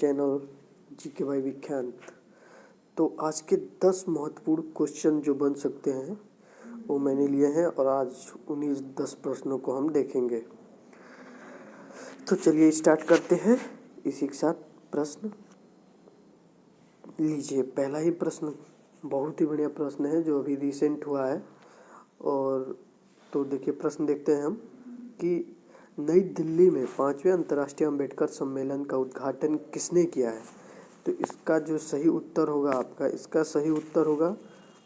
Channel GK भाई विख्यात। तो आज के 10 महत्वपूर्ण क्वेश्चन जो बन सकते हैं वो मैंने लिए हैं और आज उन्हीं 10 प्रश्नों को हम देखेंगे। तो चलिए स्टार्ट करते हैं इसी के साथ। प्रश्न लीजिए, पहला ही प्रश्न बहुत ही बढ़िया प्रश्न है जो अभी रिसेंट हुआ है। और तो देखिए प्रश्न देखते हैं हम कि नई दिल्ली में 5वें अंतर्राष्ट्रीय अंबेडकर सम्मेलन का उद्घाटन किसने किया है। तो इसका जो सही उत्तर होगा इसका सही उत्तर होगा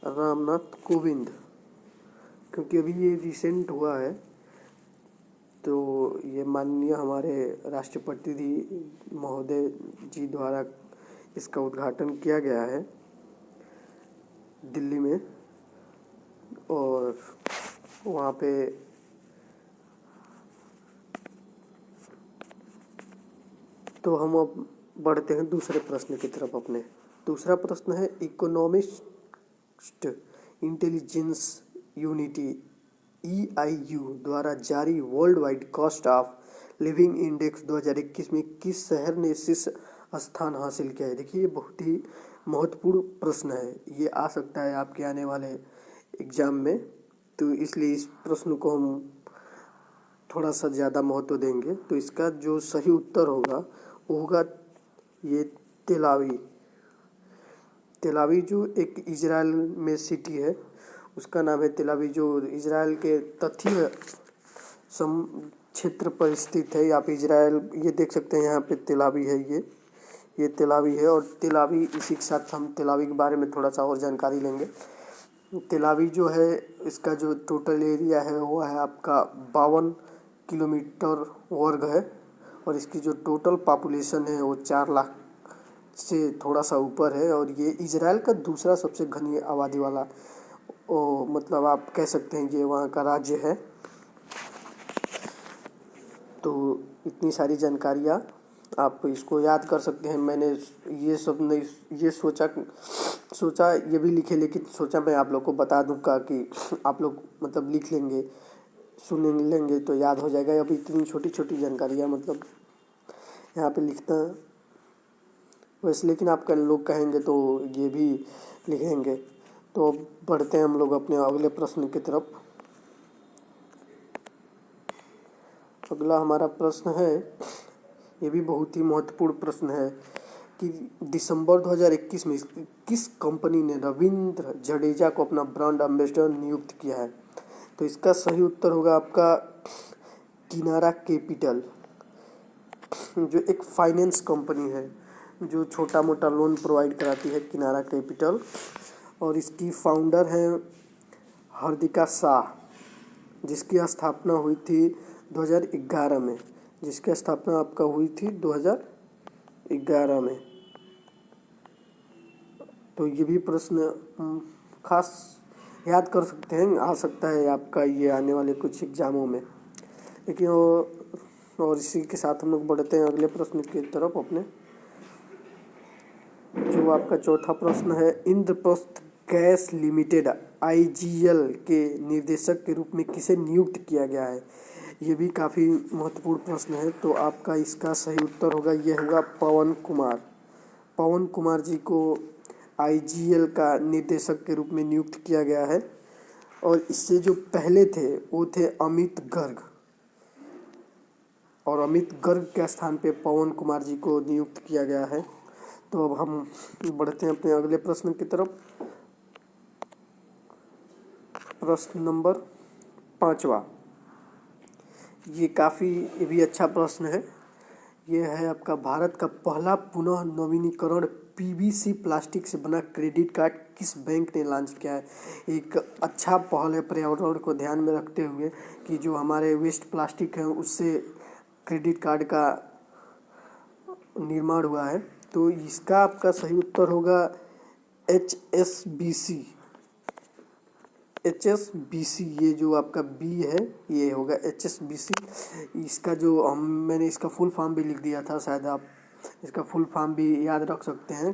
रामनाथ कोविंद, क्योंकि अभी ये रिसेंट हुआ है। तो ये माननीय हमारे राष्ट्रपति जी महोदय जी द्वारा इसका उद्घाटन किया गया है दिल्ली में। और वहाँ पे तो हम अब बढ़ते हैं दूसरे प्रश्न की तरफ अपने। दूसरा प्रश्न है इकोनॉमिस्ट इंटेलिजेंस यूनिटी EIU द्वारा जारी world wide cost of living index 2021 में किस शहर ने शीर्ष स्थान हासिल किया है। देखिए ये बहुत ही महत्वपूर्ण प्रश्न है, ये आ सकता है आपके आने वाले एग्जाम में, तो इसलिए इस प्रश्न को हम थोड़ा सा ज़्यादा महत्व देंगे। तो इसका जो सही उत्तर होगा वो होगा ये तेलावी जो एक इजराइल में सिटी है, उसका नाम है तेलावी, जो इजराइल के तटीय क्षेत्र पर स्थित है। आप इजराइल ये देख सकते हैं, यहाँ पे तेलावी है, ये तेलावी है। और तेलावी, इसी के साथ हम तेलावी के बारे में थोड़ा सा और जानकारी लेंगे। तेलावी जो है इसका जो टोटल एरिया है वो है आपका 52 किलोमीटर वर्ग है। और इसकी जो टोटल पॉपुलेशन है वो 4 लाख से थोड़ा सा ऊपर है। और ये इजराइल का दूसरा सबसे घनी आबादी वाला मतलब आप कह सकते हैं ये वहाँ का राज्य है। तो इतनी सारी जानकारियाँ आप इसको याद कर सकते हैं। मैंने ये सब नहीं ये सोचा ये भी लिखे, लेकिन सोचा मैं आप लोग को बता दूंगा कि आप लोग मतलब लिख लेंगे, सुन लेंगे तो याद हो जाएगा। अभी इतनी छोटी छोटी जानकारियाँ मतलब यहाँ पे लिखना वैसे, लेकिन आपका लोग कहेंगे तो ये भी लिखेंगे। तो अब बढ़ते हैं हम लोग अपने अगले प्रश्न की तरफ। अगला हमारा प्रश्न है, ये भी बहुत ही महत्वपूर्ण प्रश्न है कि दिसंबर 2021 में किस कंपनी ने रविंद्र जडेजा को अपना ब्रांड एम्बेसडर नियुक्त किया है। तो इसका सही उत्तर होगा आपका किनारा कैपिटल, जो एक फाइनेंस कंपनी है जो छोटा मोटा लोन प्रोवाइड कराती है, किनारा कैपिटल। और इसकी फाउंडर हैं हार्दिका शाह, जिसकी स्थापना हुई थी 2011 में, जिसकी स्थापना आपका हुई थी 2011 में। तो ये भी प्रश्न खास याद कर सकते हैं, आ सकता है आपका ये आने वाले कुछ एग्जामों में। लेकिन और इसी के साथ हम लोग बढ़ते हैं अगले प्रश्न की तरफ अपने। जो आपका चौथा प्रश्न है, इंद्रप्रस्थ गैस लिमिटेड IGL के निर्देशक के रूप में किसे नियुक्त किया गया है। ये भी काफ़ी महत्वपूर्ण प्रश्न है। तो आपका इसका सही उत्तर होगा, ये होगा पवन कुमार जी को IGL का निर्देशक के रूप में नियुक्त किया गया है। और इससे जो पहले थे वो थे अमित गर्ग, और अमित गर्ग के स्थान पे पवन कुमार जी को नियुक्त किया गया है। तो अब हम बढ़ते हैं अपने अगले प्रश्न की तरफ। प्रश्न नंबर 5वां, ये भी अच्छा प्रश्न है। ये है आपका, भारत का पहला पुनः नवीनीकरण PVC प्लास्टिक से बना क्रेडिट कार्ड किस बैंक ने लॉन्च किया है। एक अच्छा पहल है पर्यावरण को ध्यान में रखते हुए कि जो हमारे वेस्ट प्लास्टिक है उससे क्रेडिट कार्ड का निर्माण हुआ है। तो इसका आपका सही उत्तर होगा HSBC। ये जो आपका B है ये होगा HSBC। इसका जो मैंने इसका फुल फॉर्म भी लिख दिया था, शायद आप इसका फुल फॉर्म भी याद रख सकते हैं,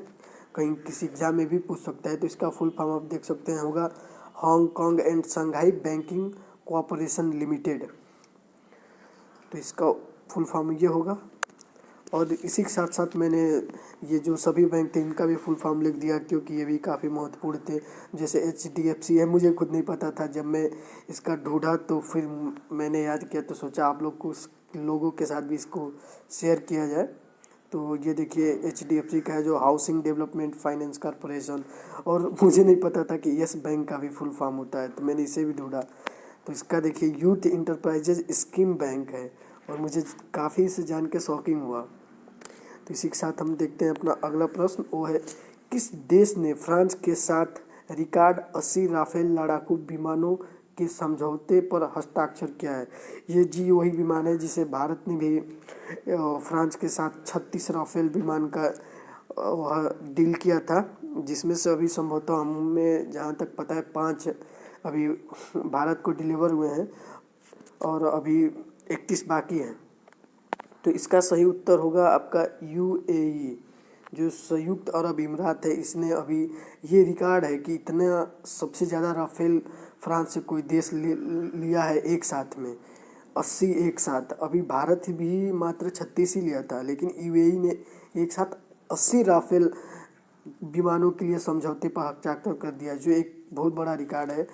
कहीं किसी एग्जाम में भी पूछ सकता है। तो इसका फुल फॉर्म आप देख सकते हैं होगा Hong Kong and Shanghai banking cooperation limited. तो इसका फुल फॉर्म ये होगा। और इसी के साथ साथ मैंने ये जो सभी बैंक थे इनका भी फुल फॉर्म लिख दिया, क्योंकि ये भी काफ़ी महत्वपूर्ण थे। जैसे HDFC है, मुझे खुद नहीं पता था, जब मैं इसका ढूंढा तो फिर मैंने याद किया, तो सोचा आप लोगों के साथ भी इसको शेयर किया जाए। तो ये देखिए HDFC का है, जो हाउसिंग डेवलपमेंट फाइनेंस कॉरपोरेशन। और मुझे नहीं पता था कि यस बैंक का भी फुल फॉर्म होता है, तो मैंने इसे भी ढूंढा। तो इसका देखिए यूथ इंटरप्राइजेज स्कीम बैंक है, और मुझे काफ़ी इसे जान के शॉकिंग हुआ। तो इसी के साथ हम देखते हैं अपना अगला प्रश्न, वो है किस देश ने फ्रांस के साथ रिकार्ड 80 राफेल लड़ाकू विमानों के समझौते पर हस्ताक्षर किया है। ये जी वही विमान है जिसे भारत ने भी फ्रांस के साथ 36 राफेल विमान का वह डील किया था, जिसमें से अभी संभवतः हमें जहाँ तक पता है 5 अभी भारत को डिलीवर हुए हैं और अभी 31 बाकी हैं। तो इसका सही उत्तर होगा आपका UAE, जो संयुक्त अरब अमीरात है। इसने अभी ये रिकॉर्ड है कि इतना सबसे ज़्यादा राफेल फ्रांस से कोई देश लिया है एक साथ में, 80 एक साथ। अभी भारत भी मात्र 36 ही लिया था, लेकिन UAE ने एक साथ 80 राफेल विमानों के लिए समझौते पर हस्ताक्षर कर दिया, जो एक बहुत बड़ा रिकॉर्ड है।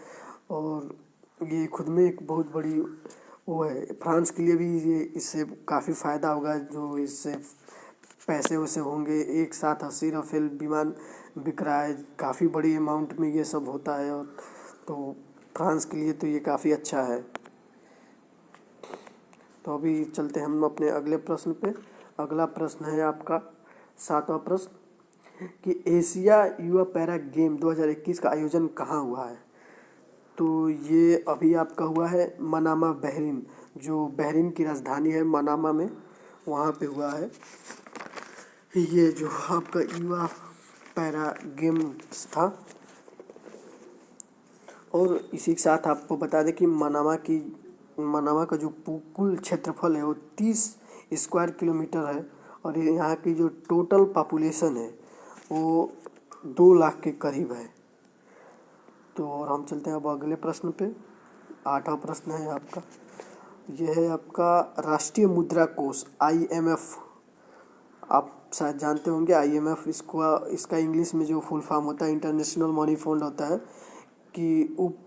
और ये खुद में एक बहुत बड़ी वो है, फ्रांस के लिए भी ये इससे काफ़ी फ़ायदा होगा, जो इससे पैसे वैसे होंगे। एक साथ 80 राफेल विमान बिक रहा है, काफ़ी बड़ी अमाउंट में ये सब होता है, और तो फ्रांस के लिए तो ये काफ़ी अच्छा है। तो अभी चलते हैं हम अपने अगले प्रश्न पे। अगला प्रश्न है आपका 7वां प्रश्न कि एशिया युवा पैरा गेम 2021 का आयोजन कहाँ हुआ है। तो ये अभी आपका हुआ है मनामा, बहरीन, जो बहरीन की राजधानी है मनामा में, वहाँ पे हुआ है ये जो आपका युवा पैरा गेम्स था। और इसी के साथ आपको बता दें कि मनामा का जो कुल क्षेत्रफल है वो 30 स्क्वायर किलोमीटर है, और यहाँ की जो टोटल पॉपुलेशन है वो 2 लाख के करीब है। तो और हम चलते हैं अब अगले प्रश्न पे। 8वां प्रश्न है आपका, यह है आपका राष्ट्रीय मुद्रा कोष IMF। आप शायद जानते होंगे IMF, इसका इंग्लिश में जो फुल फॉर्म होता है इंटरनेशनल मनी फंड होता है, कि उप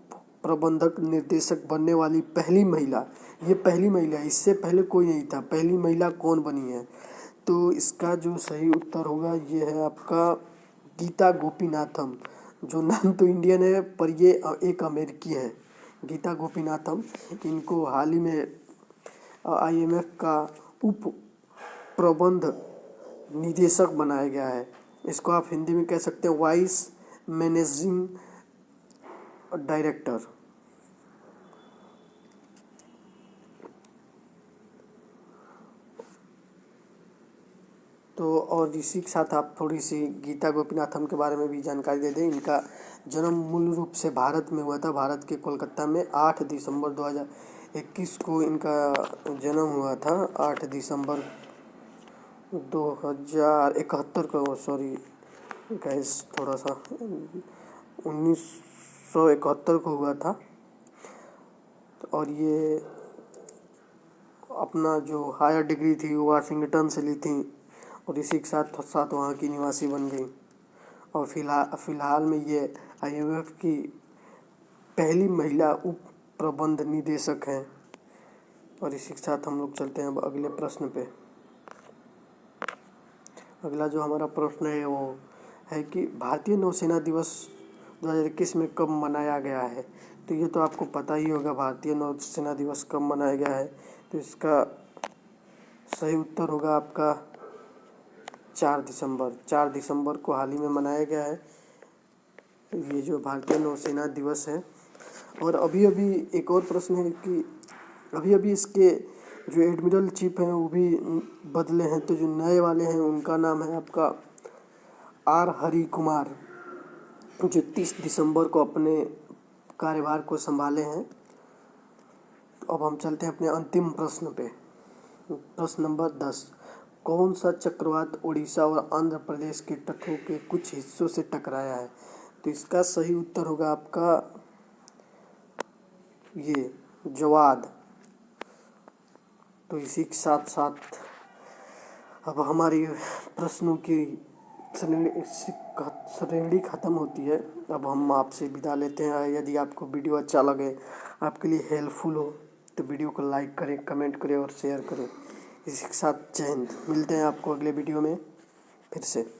प्रबंधक निर्देशक बनने वाली पहली महिला, ये पहली महिला है, इससे पहले कोई नहीं था। पहली महिला कौन बनी है? तो इसका जो सही उत्तर होगा ये है आपका गीता गोपीनाथम। जो नाम तो इंडियन है पर ये एक अमेरिकी है, गीता गोपीनाथम। इनको हाल ही में IMF का उप प्रबंध निदेशक बनाया गया है। इसको आप हिंदी में कह सकते हैं वाइस मैनेजिंग डायरेक्टर। तो और इसी के साथ आप थोड़ी सी गीता गोपीनाथम के बारे में भी जानकारी दे दें। इनका जन्म मूल रूप से भारत में हुआ था, भारत के कोलकाता में 8 दिसंबर 2021 को इनका जन्म हुआ था। 8 दिसंबर 2071 को, सॉरी गैस, थोड़ा सा 1971 को हुआ था। और ये अपना जो हायर डिग्री थी वो वाशिंगटन से ली थी, और इसी के साथ साथ वहाँ की निवासी बन गई। और फिलहाल में ये IMF की पहली महिला उप प्रबंध निदेशक हैं। और इसी के साथ हम लोग चलते हैं अब अगले प्रश्न पे। अगला जो हमारा प्रश्न है वो है कि भारतीय नौसेना दिवस 2021 में कब मनाया गया है। तो ये तो आपको पता ही होगा भारतीय नौसेना दिवस कब मनाया गया है। तो इसका सही उत्तर होगा आपका 4 दिसंबर को हाल ही में मनाया गया है ये जो भारतीय नौसेना दिवस है। और अभी अभी एक और प्रश्न है कि अभी अभी इसके जो एडमिरल चीफ हैं वो भी बदले हैं। तो जो नए वाले हैं उनका नाम है आपका R हरि कुमार, जो 30 दिसंबर को अपने कार्यभार को संभाले हैं। तो अब हम चलते हैं अपने अंतिम प्रश्न पे। प्रश्न नंबर 10, कौन सा चक्रवात उड़ीसा और आंध्र प्रदेश के तटों के कुछ हिस्सों से टकराया है। तो इसका सही उत्तर होगा आपका ये जवाद। तो इसी के साथ साथ अब हमारी प्रश्नों की श्रेणी ख़त्म होती है। अब हम आपसे विदा लेते हैं। यदि आपको वीडियो अच्छा लगे, आपके लिए हेल्पफुल हो, तो वीडियो को लाइक करें, कमेंट करें और शेयर करें। इसी के साथ जय हिंद। मिलते हैं आपको अगले वीडियो में फिर से।